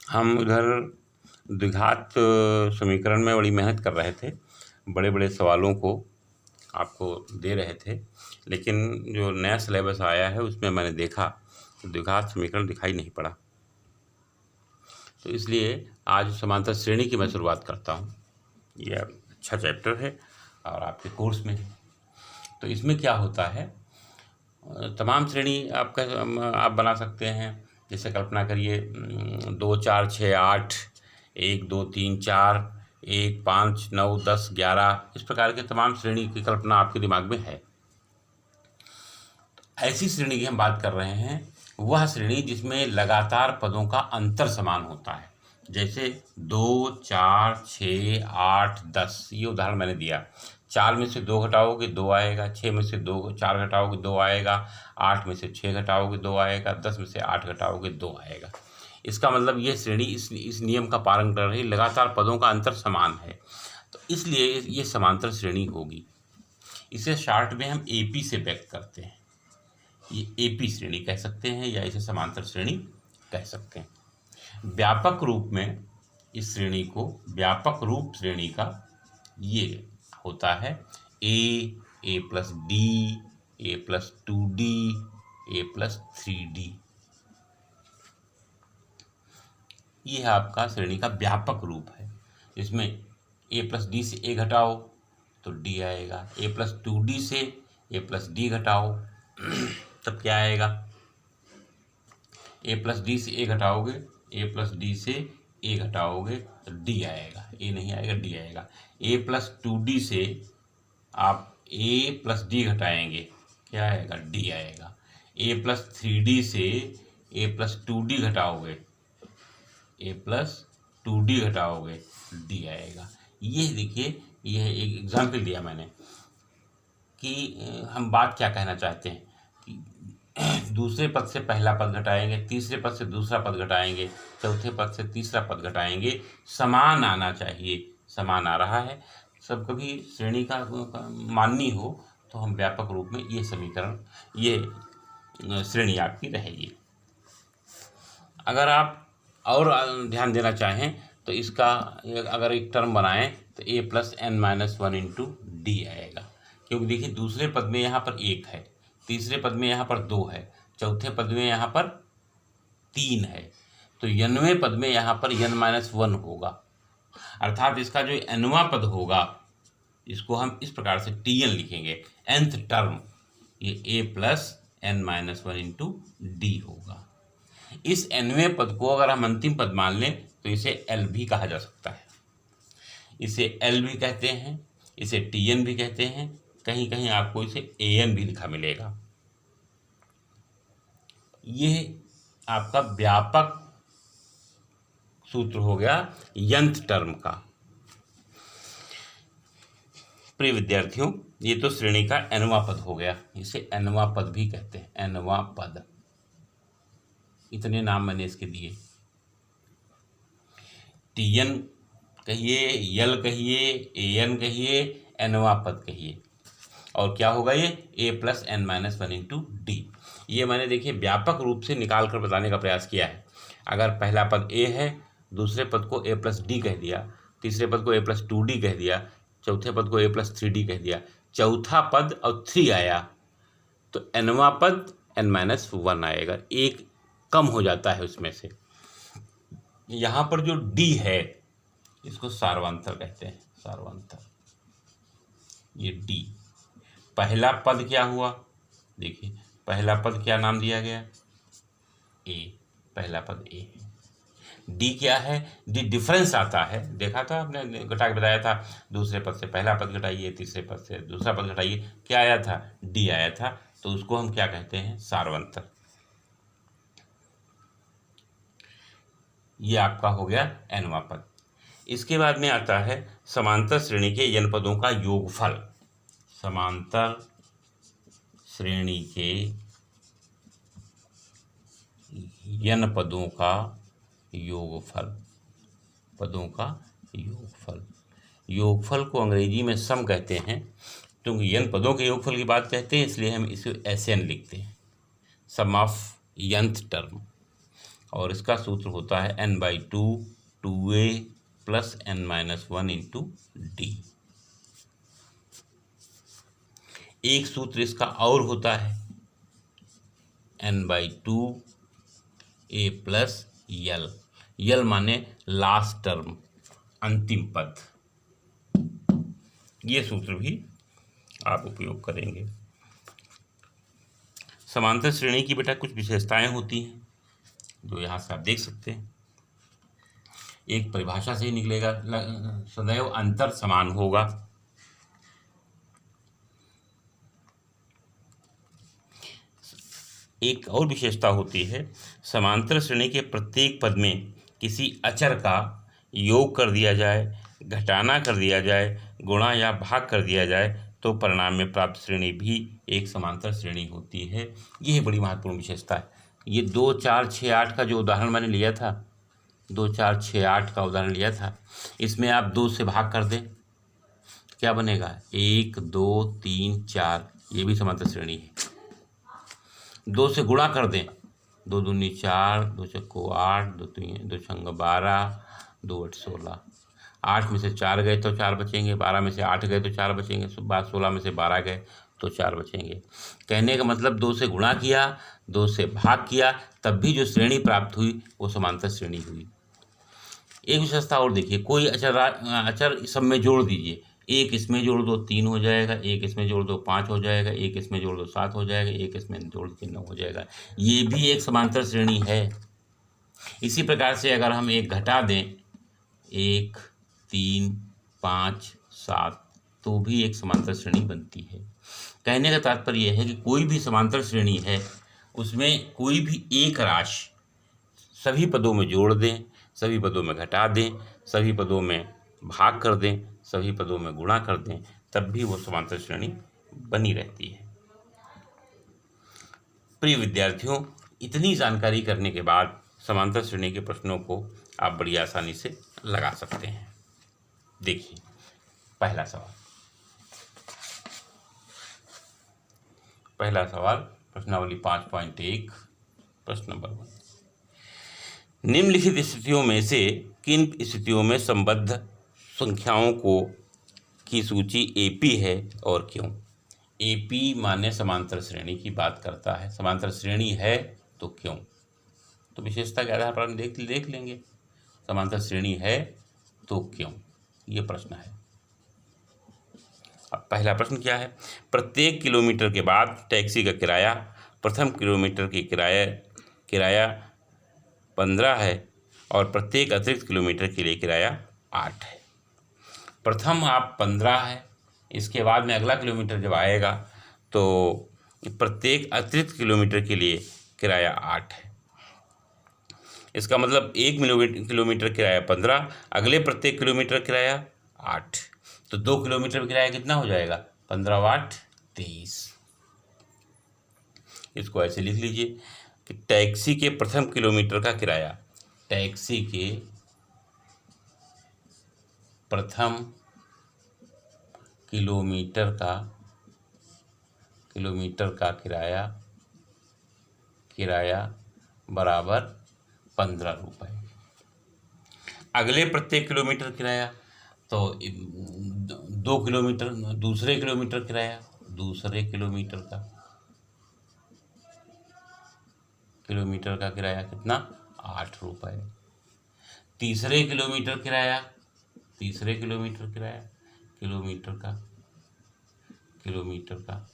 हम उधर द्विघात समीकरण में बड़ी मेहनत कर रहे थे, बड़े बड़े सवालों को आपको दे रहे थे, लेकिन जो नया सिलेबस आया है उसमें मैंने देखा तो द्विघात समीकरण दिखाई नहीं पड़ा। तो इसलिए आज समांतर श्रेणी की मैं शुरुआत करता हूँ। ये अच्छा चैप्टर है और आपके कोर्स में है। तो इसमें क्या होता है, तमाम श्रेणी आप बना सकते हैं। जैसे कल्पना करिए 2 4 6 8, 1 2 3 4, 1 5 9 10 11, इस प्रकार के तमाम श्रेणी की कल्पना आपके दिमाग में है। ऐसी श्रेणी की हम बात कर रहे हैं, वह श्रेणी जिसमें लगातार पदों का अंतर समान होता है। जैसे 2 4 6 8 10, ये उदाहरण मैंने दिया। 4 में से 2 घटाओगे 2 आएगा, 6 में से 4 घटाओगे 2 आएगा, 8 में से 6 घटाओगे 2 आएगा, 10 में से 8 घटाओगे 2 आएगा। इसका मतलब ये श्रेणी इस नियम का पालन कर रही, लगातार पदों का अंतर समान है, तो इसलिए ये समांतर श्रेणी होगी। इसे शॉर्ट में हम एपी से व्यक्त करते हैं। ये एपी श्रेणी कह सकते हैं या इसे समांतर श्रेणी कह सकते हैं। व्यापक रूप में इस श्रेणी को, व्यापक रूप श्रेणी का ये होता है ए प्लस डी, ए प्लस 2d, ए प्लस 3d। ये आपका श्रेणी का व्यापक रूप है। इसमें ए प्लस डी से ए घटाओ तो डी आएगा, ए प्लस 2d से ए प्लस डी घटाओ तब क्या आएगा, ए प्लस डी से ए घटाओगे, ए प्लस डी से ए घटाओगे तो डी आएगा, ए नहीं आएगा डी आएगा। ए प्लस 2d से आप ए प्लस डी घटाएंगे, क्या आएगा, डी आएगा। ए प्लस 3d से ए प्लस 2d घटाओगे, ए प्लस 2d घटाओगे डी आएगा। ये देखिए, यह एक एग्जाम्पल दिया मैंने कि हम बात क्या कहना चाहते हैं कि दूसरे पद से पहला पद घटाएंगे, तीसरे पद से दूसरा पद घटाएंगे, चौथे पद से तीसरा पद घटाएंगे, समान आना चाहिए। समान आ रहा है, सब कभी श्रेणी का माननी हो तो हम व्यापक रूप में ये समीकरण, ये श्रेणी आपकी रहेगी। अगर आप और ध्यान देना चाहें तो इसका अगर एक टर्म बनाएं तो a plus n minus 1 into D आएगा, क्योंकि देखिए दूसरे पद में यहाँ पर 1 है, तीसरे पद में यहाँ पर 2 है, चौथे पद में यहाँ पर 3 है, तो nवें पद में यहाँ पर n माइनस 1 होगा। अर्थात इसका जो nवां पद होगा इसको हम इस प्रकार से tn लिखेंगे, nth टर्म, ये a plus n minus 1 into D होगा। इस nवें पद को अगर हम अंतिम पद मान लें तो इसे l भी कहा जा सकता है। इसे l भी कहते हैं, इसे tn भी कहते हैं, कहीं कहीं आपको इसे an भी लिखा मिलेगा। ये आपका व्यापक सूत्र हो गया यंत्र टर्म का। प्रिय विद्यार्थियों, ये तो श्रेणी का nवां पद हो गया, इसे nवां पद भी कहते हैं, nवां पद। इतने नाम मैंने इसके दिए, tn कहिए, l कहिए, an कहिए, nवां पद कहिए, और क्या होगा ये a plus n minus 1 into D. ये मैंने देखिए व्यापक रूप से निकाल कर बताने का प्रयास किया है। अगर पहला पद a है, दूसरे पद को a प्लस डी कह दिया, तीसरे पद को a प्लस 2d कह दिया, चौथे पद को a प्लस 3d कह दिया, चौथा पद और 3 आया तो nवां पद n माइनस 1 आएगा, एक कम हो जाता है उसमें से। यहाँ पर जो d है इसको सार्वंतर कहते हैं, सार्वंतर। ये d पहला पद क्या हुआ, देखिए पहला पद क्या नाम दिया गया, a, पहला पद a है। d क्या है, d डिफरेंस आता है, देखा था आपने, घटा के बताया था, दूसरे पद से पहला पद घटाइए, तीसरे पद से दूसरा पद घटाइए, क्या आया था, d आया था, तो उसको हम क्या कहते हैं, सार्वंतर। ये आपका हो गया nवां पद। इसके बाद में आता है समांतर श्रेणी के n पदों का योगफल। समांतर श्रेणी के n पदों का योगफल, पदों का योगफल। योगफल को अंग्रेजी में सम कहते हैं, क्योंकि n पदों के योगफल की बात कहते हैं, इसलिए हम इसे SN लिखते हैं, सम ऑफ nth टर्म। और इसका सूत्र होता है n/2 2a plus n-1 into D. एक सूत्र इसका और होता है n/2 a प्लस यल। यल माने लास्ट टर्म, अंतिम पद। ये सूत्र भी आप उपयोग करेंगे। समांतर श्रेणी की बेटा कुछ विशेषताएं होती हैं जो यहाँ से आप देख सकते हैं। एक परिभाषा से ही निकलेगा, सदैव अंतर समान होगा। एक और विशेषता होती है, समांतर श्रेणी के प्रत्येक पद में किसी अचर का योग कर दिया जाए, घटाना कर दिया जाए, गुणा या भाग कर दिया जाए तो परिणाम में प्राप्त श्रेणी भी एक समांतर श्रेणी होती है। यह बड़ी महत्वपूर्ण विशेषता है। ये 2 4 6 8 का जो उदाहरण मैंने लिया था, 2 4 6 8 का उदाहरण लिया था, इसमें आप 2 से भाग कर दें, क्या बनेगा 1 2 3 4, ये भी समांतर श्रेणी है। 2 से गुणा कर दें, 2 दूनी 4, 2 चक्को 8, 2 छंग 12, 2 8 16। 8 में से 4 गए तो 4 बचेंगे, 12 में से 8 गए तो 4 बचेंगे, 16 में से 12 गए तो 4 बचेंगे। कहने का मतलब 2 से गुणा किया, 2 से भाग किया, तब भी जो श्रेणी प्राप्त हुई वो समांतर श्रेणी हुई। एक विशेषता और देखिए, कोई अचर सब में जोड़ दीजिए, एक इसमें जोड़ दो 3 हो जाएगा, एक इसमें जोड़ दो 5 हो जाएगा, एक इसमें जोड़ दो 7 हो जाएगा, एक इसमें जोड़ के 9 हो जाएगा। ये भी एक समांतर श्रेणी है। इसी प्रकार से अगर हम एक घटा दें, 1 3 5 7, तो भी एक समांतर श्रेणी बनती है। कहने का तात्पर्य यह है कि कोई भी समांतर श्रेणी है उसमें कोई भी एक राशि सभी पदों में जोड़ दें, सभी पदों में घटा दें, सभी पदों में भाग कर दें, सभी पदों में गुणा कर दें, तब भी वो समांतर श्रेणी बनी रहती है। प्रिय विद्यार्थियों, इतनी जानकारी करने के बाद समांतर श्रेणी के प्रश्नों को आप बड़ी आसानी से लगा सकते हैं। देखिए पहला सवाल प्रश्नावली 5.1, प्रश्न नंबर 1। निम्नलिखित स्थितियों में से किन स्थितियों में संबद्ध संख्याओं की सूची एपी है और क्यों? एपी माने समांतर श्रेणी की बात करता है। समांतर श्रेणी है तो क्यों? तो विशेषता के आधार पर हम देख लेंगे। समांतर श्रेणी है तो क्यों, ये प्रश्न है। अब पहला प्रश्न क्या है? प्रत्येक किलोमीटर के बाद टैक्सी का किराया, प्रथम किलोमीटर की किराया 15 है और प्रत्येक अतिरिक्त किलोमीटर के लिए किराया 8 है। प्रथम आप 15 है, इसके बाद में अगला किलोमीटर जब आएगा तो प्रत्येक अतिरिक्त किलोमीटर के लिए किराया 8 है। इसका मतलब 1 किलोमीटर किराया 15, अगले प्रत्येक किलोमीटर किराया 8, तो 2 किलोमीटर का किराया कितना हो जाएगा? 15 8 23। इसको ऐसे लिख लीजिए कि टैक्सी के प्रथम किलोमीटर का किराया, टैक्सी के प्रथम किलोमीटर का किराया बराबर 15 रुपये। अगले प्रत्येक किलोमीटर किराया तो 2 किलोमीटर, दूसरे किलोमीटर किराया, दूसरे किलोमीटर का किराया कितना? 8 रुपये। तीसरे किलोमीटर किराया, किलोमीटर का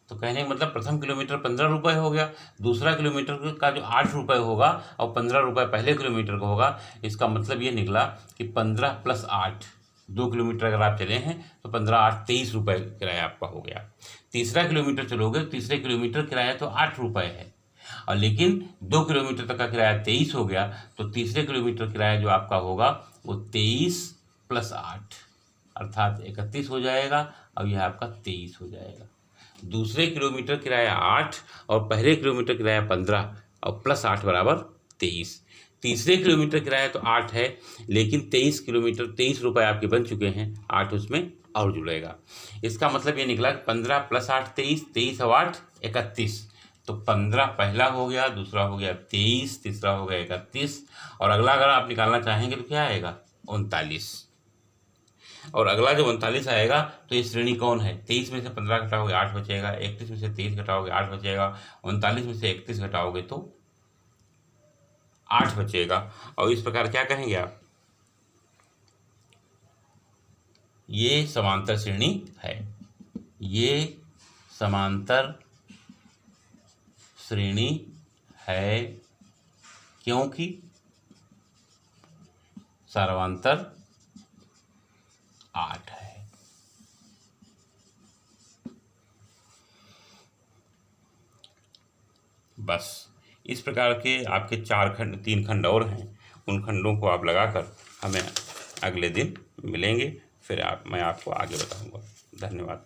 तो कहने का मतलब प्रथम किलोमीटर 15 रुपये हो गया, दूसरा किलोमीटर का जो 8 रुपये होगा और 15 रुपये पहले किलोमीटर का होगा। इसका मतलब ये निकला कि 15 + 8, 2 किलोमीटर अगर आप चले हैं तो 15 8 23 रुपये किराया आपका हो गया। तीसरा किलोमीटर चलोगे तो तीसरे किलोमीटर किराया तो 8 रुपये है, और लेकिन 2 किलोमीटर तक का किराया 23 हो गया, तो तीसरे किलोमीटर किराया जो आपका होगा वो 23 + 8 अर्थात 31 हो जाएगा, और यह आपका 23 हो जाएगा। दूसरे किलोमीटर किराया 8 और पहले किलोमीटर किराया 15 और +8 बराबर 23। तीसरे किलोमीटर किराया तो 8 है, लेकिन 23 रुपये आपके बन चुके हैं, 8 उसमें और जुड़ेगा। इसका मतलब ये निकला 15 + 8 23, 23 और 8 31, तो 15 पहला हो गया, दूसरा हो गया 23, तीसरा हो गया 31, और अगला अगर आप निकालना चाहेंगे तो क्या आएगा 39। और अगला जो 39 आएगा तो ये श्रेणी कौन है, 23 में से 15 घटाओगे 8 बचेगा, 31 में से 23 घटाओगे 8 बचेगा, 39 में से 31 घटाओगे तो 8 बचेगा। और इस प्रकार क्या कहेंगे आप, ये समांतर श्रेणी है, ये समांतर श्रेणी है क्योंकि सर्वांतर 8 है। बस इस प्रकार के आपके 3 खंड और हैं, उन खंडों को आप लगाकर हमें अगले दिन मिलेंगे, फिर मैं आपको आगे बताऊंगा। धन्यवाद।